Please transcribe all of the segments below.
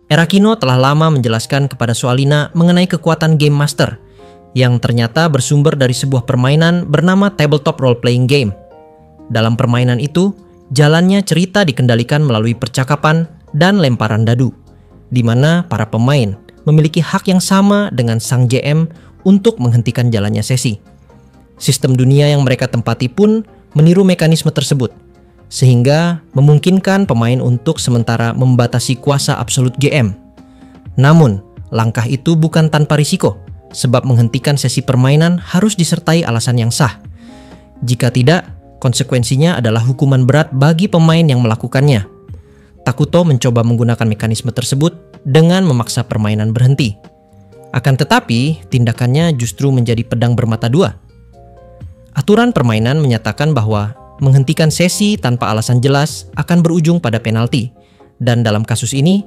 Erakino telah lama menjelaskan kepada Soalina mengenai kekuatan Game Master yang ternyata bersumber dari sebuah permainan bernama Tabletop Role Playing Game. Dalam permainan itu, jalannya cerita dikendalikan melalui percakapan dan lemparan dadu, di mana para pemain memiliki hak yang sama dengan sang GM untuk menghentikan jalannya sesi. Sistem dunia yang mereka tempati pun meniru mekanisme tersebut, sehingga memungkinkan pemain untuk sementara membatasi kuasa absolut GM. Namun, langkah itu bukan tanpa risiko, sebab menghentikan sesi permainan harus disertai alasan yang sah. Jika tidak, konsekuensinya adalah hukuman berat bagi pemain yang melakukannya. Takuto mencoba menggunakan mekanisme tersebut dengan memaksa permainan berhenti. Akan tetapi, tindakannya justru menjadi pedang bermata dua. Aturan permainan menyatakan bahwa menghentikan sesi tanpa alasan jelas akan berujung pada penalti, dan dalam kasus ini,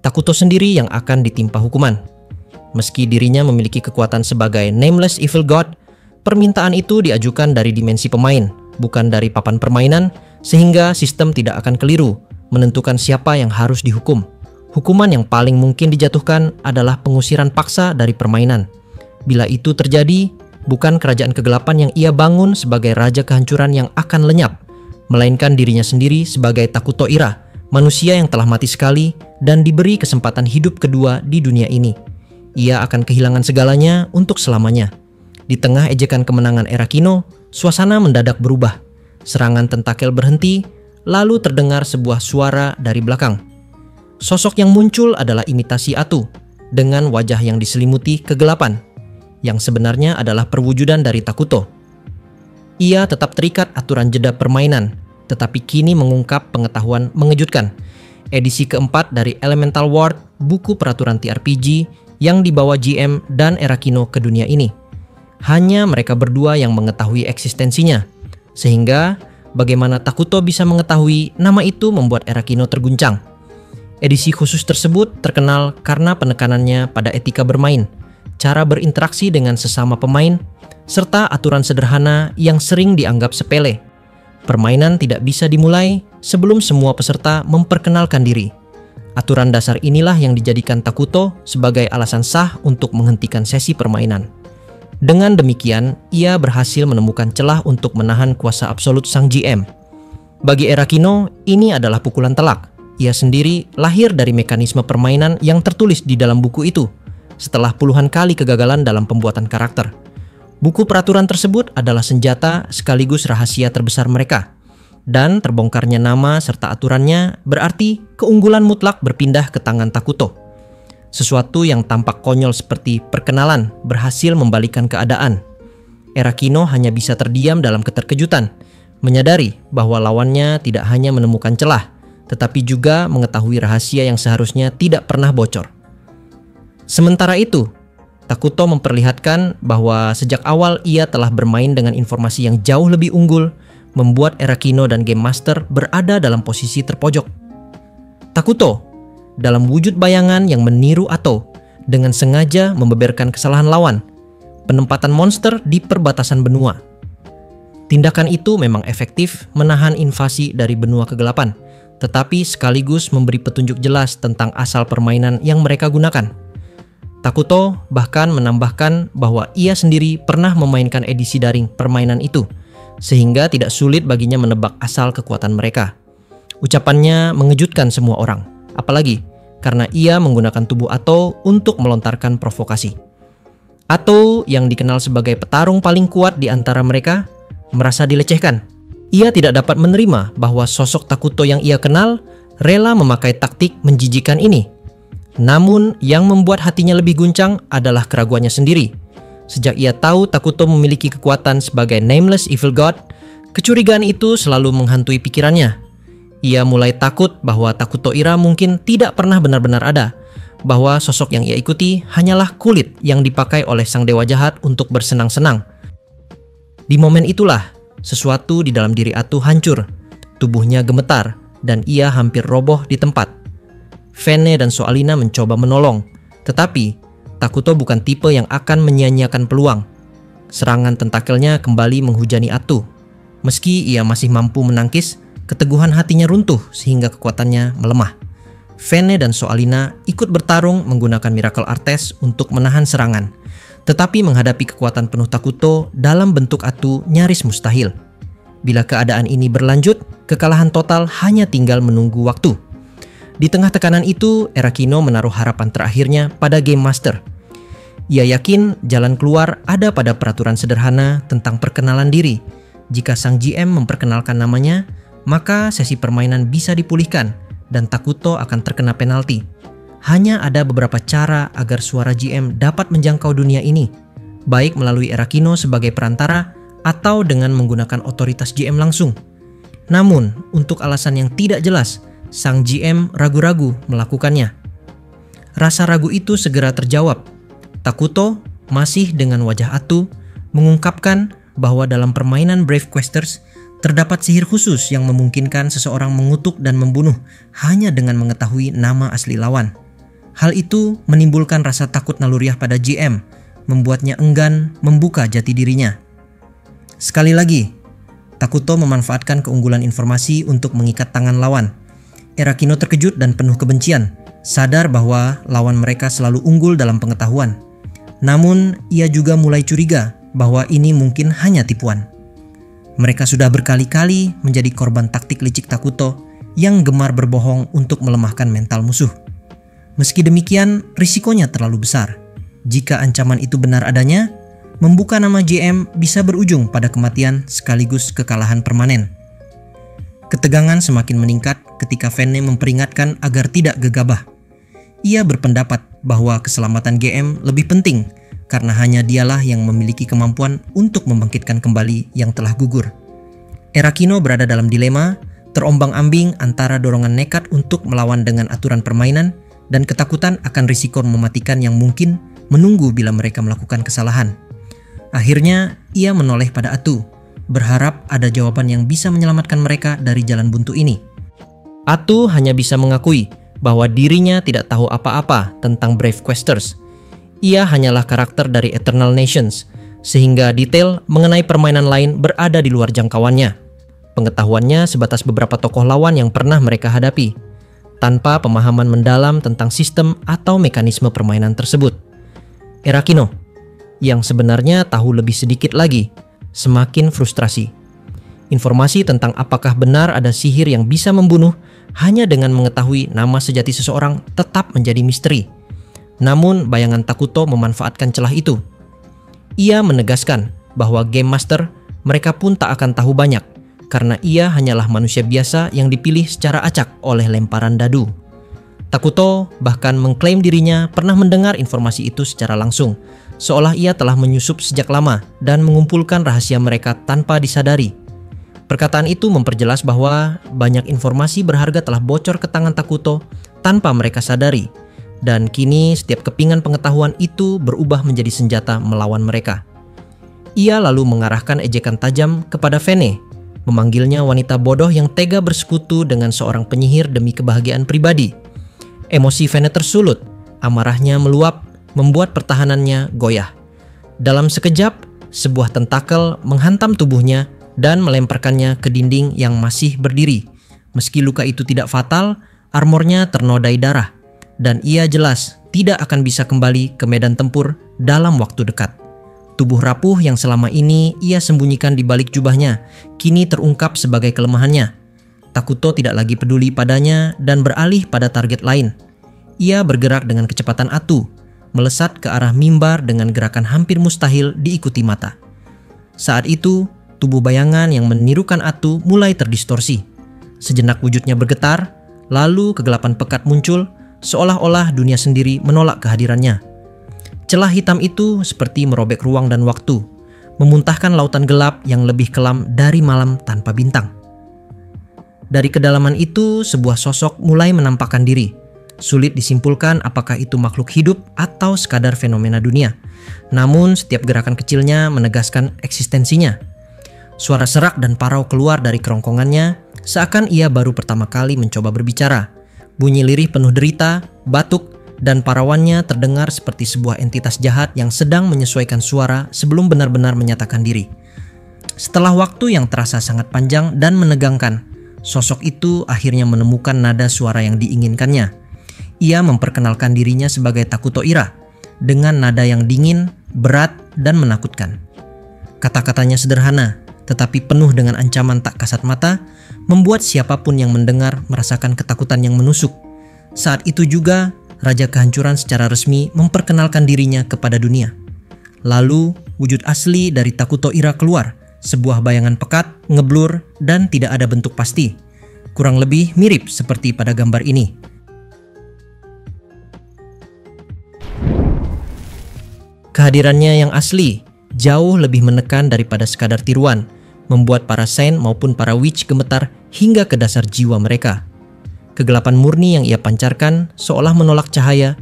Takuto sendiri yang akan ditimpa hukuman. Meski dirinya memiliki kekuatan sebagai Nameless Evil God, permintaan itu diajukan dari dimensi pemain, bukan dari papan permainan, sehingga sistem tidak akan keliru menentukan siapa yang harus dihukum. Hukuman yang paling mungkin dijatuhkan adalah pengusiran paksa dari permainan. Bila itu terjadi, bukan kerajaan kegelapan yang ia bangun sebagai raja kehancuran yang akan lenyap, melainkan dirinya sendiri sebagai Takuto Ira, manusia yang telah mati sekali dan diberi kesempatan hidup kedua di dunia ini. Ia akan kehilangan segalanya untuk selamanya. Di tengah ejekan kemenangan Erakino, suasana mendadak berubah. Serangan tentakel berhenti, lalu terdengar sebuah suara dari belakang. Sosok yang muncul adalah imitasi Atu, dengan wajah yang diselimuti kegelapan, yang sebenarnya adalah perwujudan dari Takuto. Ia tetap terikat aturan jeda permainan, tetapi kini mengungkap pengetahuan mengejutkan. Edisi keempat dari Elemental Ward, buku peraturan TRPG yang dibawa GM dan Erakino ke dunia ini. Hanya mereka berdua yang mengetahui eksistensinya, sehingga bagaimana Takuto bisa mengetahui nama itu membuat Erakino terguncang. Edisi khusus tersebut terkenal karena penekanannya pada etika bermain, cara berinteraksi dengan sesama pemain, serta aturan sederhana yang sering dianggap sepele. Permainan tidak bisa dimulai sebelum semua peserta memperkenalkan diri. Aturan dasar inilah yang dijadikan Takuto sebagai alasan sah untuk menghentikan sesi permainan. Dengan demikian, ia berhasil menemukan celah untuk menahan kuasa absolut sang GM. Bagi Erakino, ini adalah pukulan telak. Ia sendiri lahir dari mekanisme permainan yang tertulis di dalam buku itu, setelah puluhan kali kegagalan dalam pembuatan karakter. Buku peraturan tersebut adalah senjata sekaligus rahasia terbesar mereka. Dan terbongkarnya nama serta aturannya berarti keunggulan mutlak berpindah ke tangan Takuto. Sesuatu yang tampak konyol seperti perkenalan berhasil membalikkan keadaan. Erakino hanya bisa terdiam dalam keterkejutan, menyadari bahwa lawannya tidak hanya menemukan celah, tetapi juga mengetahui rahasia yang seharusnya tidak pernah bocor. Sementara itu, Takuto memperlihatkan bahwa sejak awal ia telah bermain dengan informasi yang jauh lebih unggul, membuat Erakino dan Game Master berada dalam posisi terpojok. Takuto, dalam wujud bayangan yang meniru Ato, dengan sengaja membeberkan kesalahan lawan, penempatan monster di perbatasan benua. Tindakan itu memang efektif menahan invasi dari benua kegelapan, tetapi sekaligus memberi petunjuk jelas tentang asal permainan yang mereka gunakan. Takuto bahkan menambahkan bahwa ia sendiri pernah memainkan edisi daring permainan itu, sehingga tidak sulit baginya menebak asal kekuatan mereka. Ucapannya mengejutkan semua orang, apalagi karena ia menggunakan tubuh Ato untuk melontarkan provokasi. Ato, yang dikenal sebagai petarung paling kuat di antara mereka, merasa dilecehkan. Ia tidak dapat menerima bahwa sosok Takuto yang ia kenal rela memakai taktik menjijikan ini. Namun, yang membuat hatinya lebih guncang adalah keraguannya sendiri. Sejak ia tahu Takuto memiliki kekuatan sebagai Nameless Evil God, kecurigaan itu selalu menghantui pikirannya. Ia mulai takut bahwa Takuto Ira mungkin tidak pernah benar-benar ada, bahwa sosok yang ia ikuti hanyalah kulit yang dipakai oleh sang dewa jahat untuk bersenang-senang. Di momen itulah, sesuatu di dalam diri Atu hancur, tubuhnya gemetar, dan ia hampir roboh di tempat. Vene dan Soalina mencoba menolong, tetapi Takuto bukan tipe yang akan menyia-nyiakan peluang. Serangan tentakelnya kembali menghujani Atu. Meski ia masih mampu menangkis, keteguhan hatinya runtuh sehingga kekuatannya melemah. Vene dan Soalina ikut bertarung menggunakan Miracle Artes untuk menahan serangan. Tetapi menghadapi kekuatan penuh Takuto dalam bentuk Atu nyaris mustahil. Bila keadaan ini berlanjut, kekalahan total hanya tinggal menunggu waktu. Di tengah tekanan itu, Erakino menaruh harapan terakhirnya pada Game Master. Ia yakin jalan keluar ada pada peraturan sederhana tentang perkenalan diri. Jika sang GM memperkenalkan namanya, maka sesi permainan bisa dipulihkan dan Takuto akan terkena penalti. Hanya ada beberapa cara agar suara GM dapat menjangkau dunia ini, baik melalui Erakino sebagai perantara atau dengan menggunakan otoritas GM langsung. Namun, untuk alasan yang tidak jelas, sang GM ragu-ragu melakukannya. Rasa ragu itu segera terjawab. Takuto, masih dengan wajah Atu, mengungkapkan bahwa dalam permainan Brave Questers, terdapat sihir khusus yang memungkinkan seseorang mengutuk dan membunuh hanya dengan mengetahui nama asli lawan. Hal itu menimbulkan rasa takut naluriah pada GM, membuatnya enggan membuka jati dirinya. Sekali lagi, Takuto memanfaatkan keunggulan informasi untuk mengikat tangan lawan. Erakino terkejut dan penuh kebencian, sadar bahwa lawan mereka selalu unggul dalam pengetahuan. Namun, ia juga mulai curiga bahwa ini mungkin hanya tipuan. Mereka sudah berkali-kali menjadi korban taktik licik Takuto yang gemar berbohong untuk melemahkan mental musuh. Meski demikian, risikonya terlalu besar. Jika ancaman itu benar adanya, membuka nama GM bisa berujung pada kematian sekaligus kekalahan permanen. Ketegangan semakin meningkat ketika Vene memperingatkan agar tidak gegabah. Ia berpendapat bahwa keselamatan GM lebih penting karena hanya dialah yang memiliki kemampuan untuk membangkitkan kembali yang telah gugur. Erakino berada dalam dilema, terombang-ambing antara dorongan nekat untuk melawan dengan aturan permainan dan ketakutan akan risiko mematikan yang mungkin menunggu bila mereka melakukan kesalahan. Akhirnya, ia menoleh pada Atu, berharap ada jawaban yang bisa menyelamatkan mereka dari jalan buntu ini. Atu hanya bisa mengakui bahwa dirinya tidak tahu apa-apa tentang Brave Questers. Ia hanyalah karakter dari Eternal Nations, sehingga detail mengenai permainan lain berada di luar jangkauannya. Pengetahuannya sebatas beberapa tokoh lawan yang pernah mereka hadapi, tanpa pemahaman mendalam tentang sistem atau mekanisme permainan tersebut. Erakino, yang sebenarnya tahu lebih sedikit lagi, semakin frustrasi. Informasi tentang apakah benar ada sihir yang bisa membunuh hanya dengan mengetahui nama sejati seseorang tetap menjadi misteri. Namun bayangan Takuto memanfaatkan celah itu. Ia menegaskan bahwa Game Master mereka pun tak akan tahu banyak karena ia hanyalah manusia biasa yang dipilih secara acak oleh lemparan dadu. Takuto bahkan mengklaim dirinya pernah mendengar informasi itu secara langsung, seolah ia telah menyusup sejak lama dan mengumpulkan rahasia mereka tanpa disadari. Perkataan itu memperjelas bahwa banyak informasi berharga telah bocor ke tangan Takuto tanpa mereka sadari. Dan kini setiap kepingan pengetahuan itu berubah menjadi senjata melawan mereka. Ia lalu mengarahkan ejekan tajam kepada Vene, memanggilnya wanita bodoh yang tega bersekutu dengan seorang penyihir demi kebahagiaan pribadi. Emosi Vene tersulut, amarahnya meluap, membuat pertahanannya goyah. Dalam sekejap, sebuah tentakel menghantam tubuhnya dan melemparkannya ke dinding yang masih berdiri. Meski luka itu tidak fatal, armornya ternodai darah. Dan ia jelas tidak akan bisa kembali ke medan tempur dalam waktu dekat. Tubuh rapuh yang selama ini ia sembunyikan di balik jubahnya, kini terungkap sebagai kelemahannya. Takuto tidak lagi peduli padanya dan beralih pada target lain. Ia bergerak dengan kecepatan Atu, melesat ke arah mimbar dengan gerakan hampir mustahil diikuti mata. Saat itu, tubuh bayangan yang menirukan Atu mulai terdistorsi. Sejenak wujudnya bergetar, lalu kegelapan pekat muncul, seolah-olah dunia sendiri menolak kehadirannya. Celah hitam itu seperti merobek ruang dan waktu, memuntahkan lautan gelap yang lebih kelam dari malam tanpa bintang. Dari kedalaman itu, sebuah sosok mulai menampakkan diri. Sulit disimpulkan apakah itu makhluk hidup atau sekadar fenomena dunia. Namun, setiap gerakan kecilnya menegaskan eksistensinya. Suara serak dan parau keluar dari kerongkongannya, seakan ia baru pertama kali mencoba berbicara. Bunyi lirih penuh derita, batuk, dan parawannya terdengar seperti sebuah entitas jahat yang sedang menyesuaikan suara sebelum benar-benar menyatakan diri. Setelah waktu yang terasa sangat panjang dan menegangkan, sosok itu akhirnya menemukan nada suara yang diinginkannya. ia memperkenalkan dirinya sebagai Takuto Ira dengan nada yang dingin, berat, dan menakutkan. Kata-katanya sederhana, tetapi penuh dengan ancaman tak kasat mata, membuat siapapun yang mendengar merasakan ketakutan yang menusuk. Saat itu juga, Raja Kehancuran secara resmi memperkenalkan dirinya kepada dunia. Lalu, wujud asli dari Takuto Ira keluar, sebuah bayangan pekat, ngeblur, dan tidak ada bentuk pasti. Kurang lebih mirip seperti pada gambar ini. Kehadirannya yang asli jauh lebih menekan daripada sekadar tiruan, membuat para Saint maupun para Witch gemetar hingga ke dasar jiwa mereka. Kegelapan murni yang ia pancarkan seolah menolak cahaya,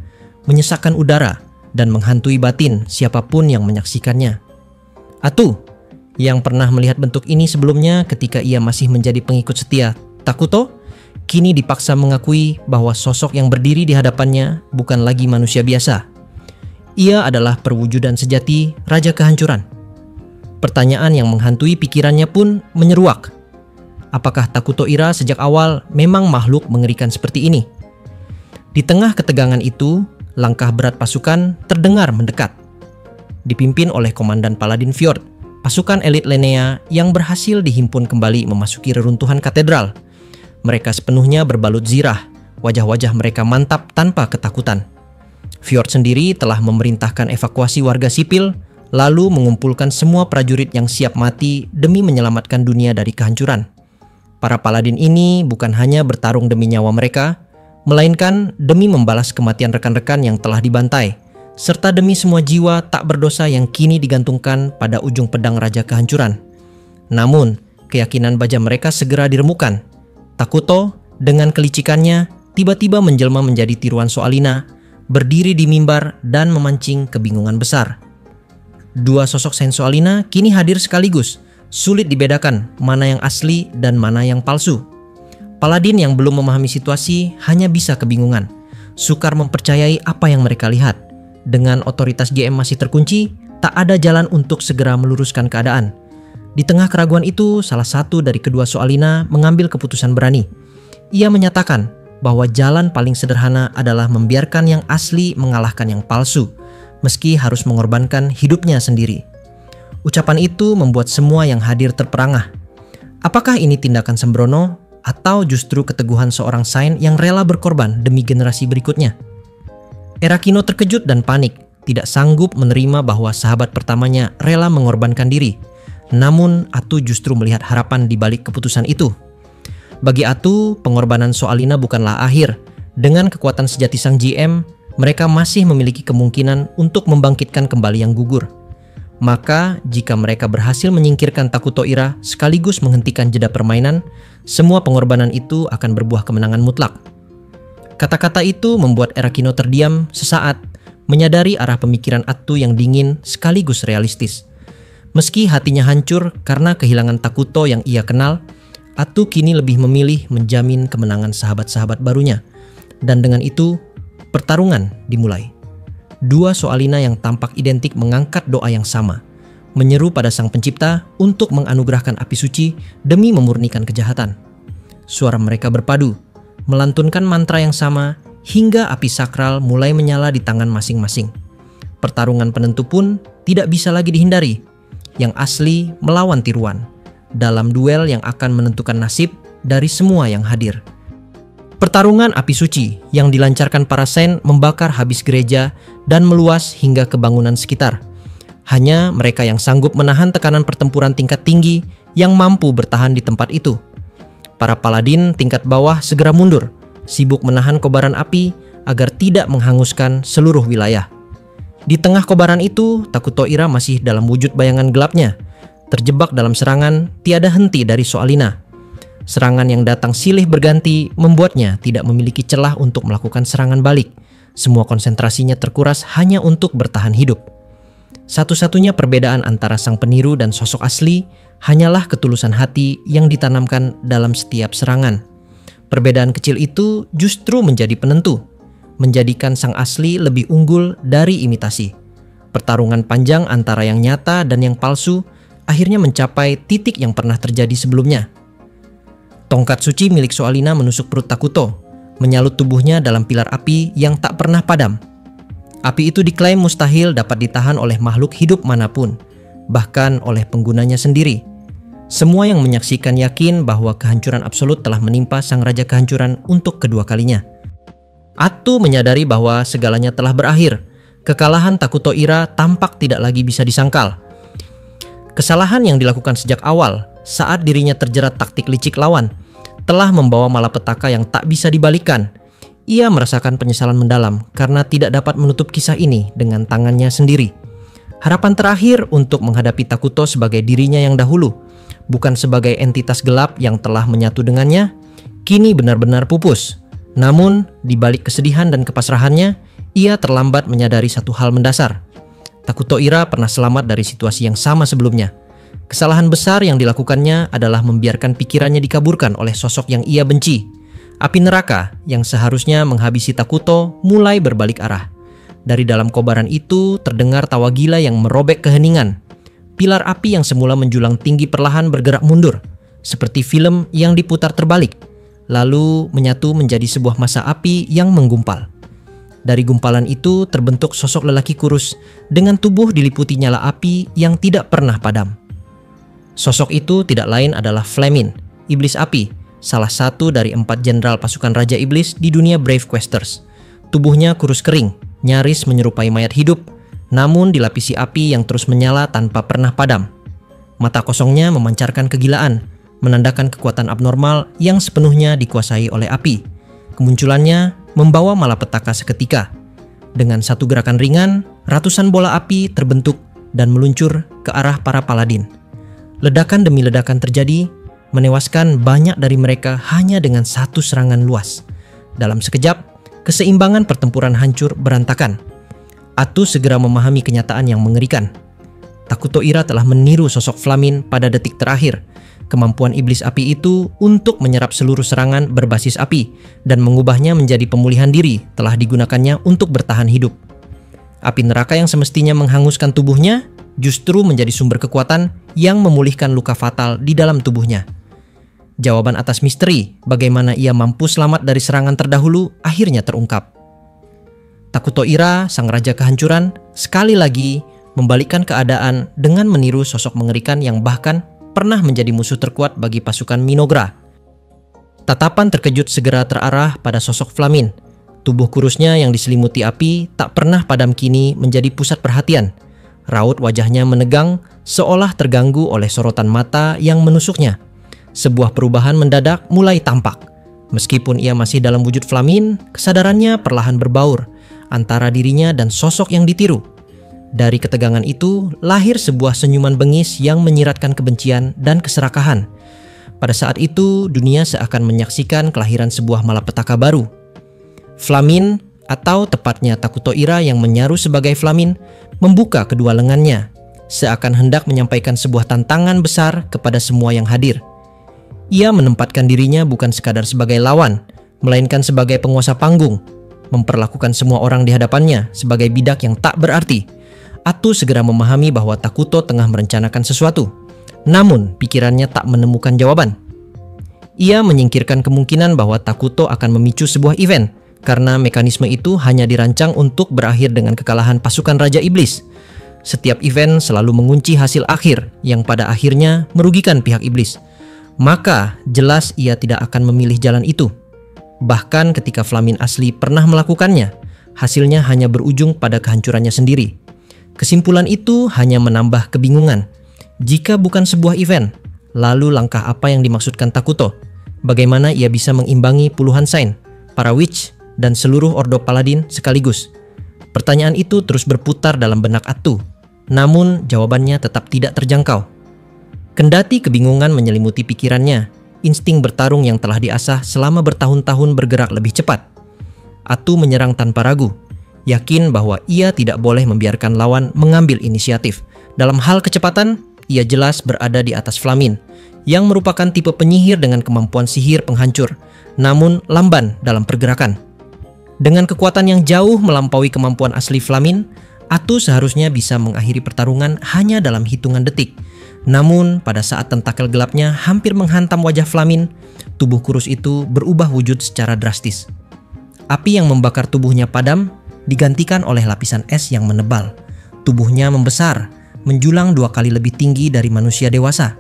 menyesakkan udara, dan menghantui batin siapapun yang menyaksikannya. Atu, yang pernah melihat bentuk ini sebelumnya ketika ia masih menjadi pengikut setia Takuto, kini dipaksa mengakui bahwa sosok yang berdiri di hadapannya bukan lagi manusia biasa. Ia adalah perwujudan sejati Raja Kehancuran. Pertanyaan yang menghantui pikirannya pun menyeruak. Apakah Takuto Ira sejak awal memang makhluk mengerikan seperti ini? Di tengah ketegangan itu, langkah berat pasukan terdengar mendekat. Dipimpin oleh Komandan Paladin Fjord, pasukan elit Lenea yang berhasil dihimpun kembali memasuki reruntuhan katedral. Mereka sepenuhnya berbalut zirah, wajah-wajah mereka mantap tanpa ketakutan. Fjord sendiri telah memerintahkan evakuasi warga sipil, lalu mengumpulkan semua prajurit yang siap mati demi menyelamatkan dunia dari kehancuran. Para paladin ini bukan hanya bertarung demi nyawa mereka, melainkan demi membalas kematian rekan-rekan yang telah dibantai, serta demi semua jiwa tak berdosa yang kini digantungkan pada ujung pedang Raja Kehancuran. Namun, keyakinan baja mereka segera diremukan. Takuto, dengan kelicikannya, tiba-tiba menjelma menjadi tiruan Soalina, berdiri di mimbar dan memancing kebingungan besar. Dua sosok Saint Soalina kini hadir sekaligus, sulit dibedakan mana yang asli dan mana yang palsu. Paladin yang belum memahami situasi hanya bisa kebingungan, sukar mempercayai apa yang mereka lihat. Dengan otoritas GM masih terkunci, tak ada jalan untuk segera meluruskan keadaan. Di tengah keraguan itu, salah satu dari kedua Soalina mengambil keputusan berani. Ia menyatakan bahwa jalan paling sederhana adalah membiarkan yang asli mengalahkan yang palsu, meski harus mengorbankan hidupnya sendiri. Ucapan itu membuat semua yang hadir terperangah. Apakah ini tindakan sembrono atau justru keteguhan seorang Saint yang rela berkorban demi generasi berikutnya? Erakino terkejut dan panik, tidak sanggup menerima bahwa sahabat pertamanya rela mengorbankan diri. Namun Atu justru melihat harapan di balik keputusan itu. Bagi Atu, pengorbanan Soalina bukanlah akhir. Dengan kekuatan sejati sang GM, mereka masih memiliki kemungkinan untuk membangkitkan kembali yang gugur. Maka, jika mereka berhasil menyingkirkan Takuto Ira sekaligus menghentikan jeda permainan, semua pengorbanan itu akan berbuah kemenangan mutlak. Kata-kata itu membuat Erakino terdiam sesaat, menyadari arah pemikiran Atu yang dingin sekaligus realistis. Meski hatinya hancur karena kehilangan Takuto yang ia kenal, Atu kini lebih memilih menjamin kemenangan sahabat-sahabat barunya. Dan dengan itu, pertarungan dimulai. Dua Soalina yang tampak identik mengangkat doa yang sama, menyeru pada Sang Pencipta untuk menganugerahkan api suci demi memurnikan kejahatan. Suara mereka berpadu, melantunkan mantra yang sama hingga api sakral mulai menyala di tangan masing-masing. Pertarungan penentu pun tidak bisa lagi dihindari. Yang asli melawan tiruan, dalam duel yang akan menentukan nasib dari semua yang hadir. Pertarungan api suci yang dilancarkan para Saint membakar habis gereja dan meluas hingga ke bangunan sekitar. Hanya mereka yang sanggup menahan tekanan pertempuran tingkat tinggi yang mampu bertahan di tempat itu. Para paladin tingkat bawah segera mundur, sibuk menahan kobaran api agar tidak menghanguskan seluruh wilayah. Di tengah kobaran itu, Takuto Ira masih dalam wujud bayangan gelapnya, terjebak dalam serangan tiada henti dari Soalina. Serangan yang datang silih berganti membuatnya tidak memiliki celah untuk melakukan serangan balik. Semua konsentrasinya terkuras hanya untuk bertahan hidup. Satu-satunya perbedaan antara sang peniru dan sosok asli hanyalah ketulusan hati yang ditanamkan dalam setiap serangan. Perbedaan kecil itu justru menjadi penentu, menjadikan sang asli lebih unggul dari imitasi. Pertarungan panjang antara yang nyata dan yang palsu akhirnya mencapai titik yang pernah terjadi sebelumnya. Tongkat suci milik Soalina menusuk perut Takuto, menyalut tubuhnya dalam pilar api yang tak pernah padam. Api itu diklaim mustahil dapat ditahan oleh makhluk hidup manapun, bahkan oleh penggunanya sendiri. Semua yang menyaksikan yakin bahwa kehancuran absolut telah menimpa sang raja kehancuran untuk kedua kalinya. Atsu menyadari bahwa segalanya telah berakhir. Kekalahan Takuto Ira tampak tidak lagi bisa disangkal. Kesalahan yang dilakukan sejak awal saat dirinya terjerat taktik licik lawan telah membawa malapetaka yang tak bisa dibalikan. Ia merasakan penyesalan mendalam karena tidak dapat menutup kisah ini dengan tangannya sendiri. Harapan terakhir untuk menghadapi Takuto sebagai dirinya yang dahulu, bukan sebagai entitas gelap yang telah menyatu dengannya, kini benar-benar pupus. Namun, di balik kesedihan dan kepasrahannya, ia terlambat menyadari satu hal mendasar. Takuto Ira pernah selamat dari situasi yang sama sebelumnya. Kesalahan besar yang dilakukannya adalah membiarkan pikirannya dikaburkan oleh sosok yang ia benci. Api neraka yang seharusnya menghabisi Takuto mulai berbalik arah. Dari dalam kobaran itu terdengar tawa gila yang merobek keheningan. Pilar api yang semula menjulang tinggi perlahan bergerak mundur, seperti film yang diputar terbalik, lalu menyatu menjadi sebuah massa api yang menggumpal. Dari gumpalan itu terbentuk sosok lelaki kurus dengan tubuh diliputi nyala api yang tidak pernah padam. Sosok itu tidak lain adalah Flamin, iblis api, salah satu dari 4 jenderal pasukan Raja Iblis di dunia Brave Questers. Tubuhnya kurus kering, nyaris menyerupai mayat hidup, namun dilapisi api yang terus menyala tanpa pernah padam. Mata kosongnya memancarkan kegilaan, menandakan kekuatan abnormal yang sepenuhnya dikuasai oleh api. Kemunculannya membawa malapetaka seketika. Dengan satu gerakan ringan, ratusan bola api terbentuk dan meluncur ke arah para paladin. Ledakan demi ledakan terjadi, menewaskan banyak dari mereka hanya dengan satu serangan luas. Dalam sekejap, keseimbangan pertempuran hancur berantakan. Atsu segera memahami kenyataan yang mengerikan. Takuto Ira telah meniru sosok Flamin pada detik terakhir. Kemampuan iblis api itu untuk menyerap seluruh serangan berbasis api dan mengubahnya menjadi pemulihan diri telah digunakannya untuk bertahan hidup. Api neraka yang semestinya menghanguskan tubuhnya justru menjadi sumber kekuatan yang memulihkan luka fatal di dalam tubuhnya. Jawaban atas misteri bagaimana ia mampu selamat dari serangan terdahulu akhirnya terungkap. Takuto Ira, sang raja kehancuran, sekali lagi membalikkan keadaan dengan meniru sosok mengerikan yang bahkan pernah menjadi musuh terkuat bagi pasukan Minogra. Tatapan terkejut segera terarah pada sosok Flamin. Tubuh kurusnya yang diselimuti api tak pernah padam kini menjadi pusat perhatian. Raut wajahnya menegang seolah terganggu oleh sorotan mata yang menusuknya. Sebuah perubahan mendadak mulai tampak. Meskipun ia masih dalam wujud Flamin, kesadarannya perlahan berbaur antara dirinya dan sosok yang ditiru. Dari ketegangan itu lahir sebuah senyuman bengis yang menyiratkan kebencian dan keserakahan. Pada saat itu dunia seakan menyaksikan kelahiran sebuah malapetaka baru. Flamin, atau tepatnya Takuto Ira yang menyaru sebagai Flamin, membuka kedua lengannya, seakan hendak menyampaikan sebuah tantangan besar kepada semua yang hadir. Ia menempatkan dirinya bukan sekadar sebagai lawan, melainkan sebagai penguasa panggung, memperlakukan semua orang di hadapannya sebagai bidak yang tak berarti. Atsu segera memahami bahwa Takuto tengah merencanakan sesuatu, namun pikirannya tak menemukan jawaban. Ia menyingkirkan kemungkinan bahwa Takuto akan memicu sebuah event, karena mekanisme itu hanya dirancang untuk berakhir dengan kekalahan pasukan Raja Iblis. Setiap event selalu mengunci hasil akhir yang pada akhirnya merugikan pihak iblis. Maka jelas ia tidak akan memilih jalan itu. Bahkan ketika Flamin asli pernah melakukannya, hasilnya hanya berujung pada kehancurannya sendiri. Kesimpulan itu hanya menambah kebingungan. Jika bukan sebuah event, lalu langkah apa yang dimaksudkan Takuto? Bagaimana ia bisa mengimbangi puluhan Saint, para witch, dan seluruh ordo paladin sekaligus? Pertanyaan itu terus berputar dalam benak Atsu, namun jawabannya tetap tidak terjangkau. Kendati kebingungan menyelimuti pikirannya, insting bertarung yang telah diasah selama bertahun-tahun bergerak lebih cepat. Atsu menyerang tanpa ragu, yakin bahwa ia tidak boleh membiarkan lawan mengambil inisiatif. Dalam hal kecepatan, ia jelas berada di atas Flamin, yang merupakan tipe penyihir dengan kemampuan sihir penghancur, namun lamban dalam pergerakan. Dengan kekuatan yang jauh melampaui kemampuan asli Flamin, Atsu seharusnya bisa mengakhiri pertarungan hanya dalam hitungan detik. Namun pada saat tentakel gelapnya hampir menghantam wajah Flamin, tubuh kurus itu berubah wujud secara drastis. Api yang membakar tubuhnya padam digantikan oleh lapisan es yang menebal. Tubuhnya membesar, menjulang 2 kali lebih tinggi dari manusia dewasa.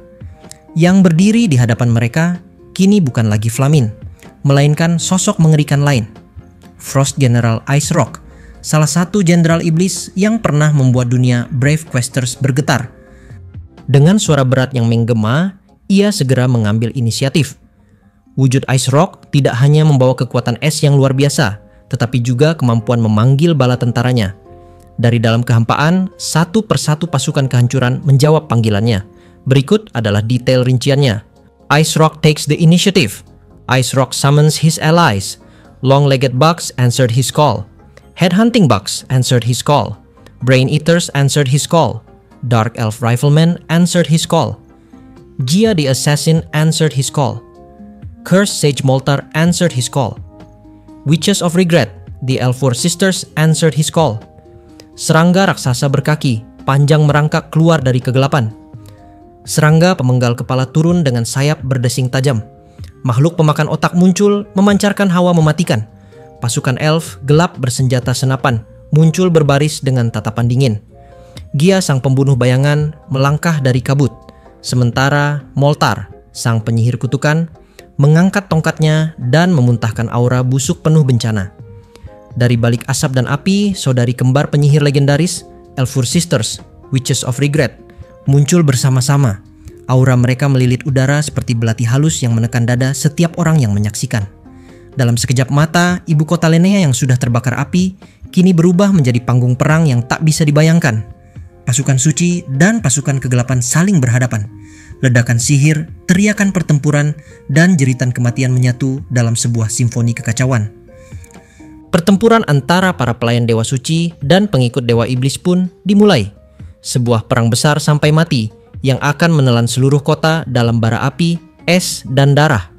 Yang berdiri di hadapan mereka kini bukan lagi Flamin, melainkan sosok mengerikan lain. Frost General Ice Rock, salah satu jenderal iblis yang pernah membuat dunia Brave Questers bergetar. Dengan suara berat yang menggema, ia segera mengambil inisiatif. Wujud Ice Rock tidak hanya membawa kekuatan es yang luar biasa, tetapi juga kemampuan memanggil bala tentaranya. Dari dalam kehampaan, satu persatu pasukan kehancuran menjawab panggilannya. Berikut adalah detail rinciannya. Ice Rock takes the initiative. Ice Rock summons his allies. Long-legged bugs answered his call. Headhunting bugs answered his call. Brain Eaters answered his call. Dark Elf Riflemen answered his call. Gia the Assassin answered his call. Cursed Sage Moltar answered his call. Witches of Regret, the Elfur Sisters answered his call. Serangga raksasa berkaki, panjang merangkak keluar dari kegelapan. Serangga pemenggal kepala turun dengan sayap berdesing tajam. Makhluk pemakan otak muncul, memancarkan hawa mematikan. Pasukan elf gelap bersenjata senapan, muncul berbaris dengan tatapan dingin. Gia sang pembunuh bayangan melangkah dari kabut. Sementara Moltar, sang penyihir kutukan, mengangkat tongkatnya dan memuntahkan aura busuk penuh bencana. Dari balik asap dan api, saudari kembar penyihir legendaris, Elfur Sisters, Witches of Regret, muncul bersama-sama. Aura mereka melilit udara seperti belati halus yang menekan dada setiap orang yang menyaksikan. Dalam sekejap mata, ibu kota Lenea yang sudah terbakar api, kini berubah menjadi panggung perang yang tak bisa dibayangkan. Pasukan suci dan pasukan kegelapan saling berhadapan. Ledakan sihir, teriakan pertempuran, dan jeritan kematian menyatu dalam sebuah simfoni kekacauan. Pertempuran antara para pelayan Dewa Suci dan pengikut Dewa Iblis pun dimulai. Sebuah perang besar sampai mati yang akan menelan seluruh kota dalam bara api, es, dan darah.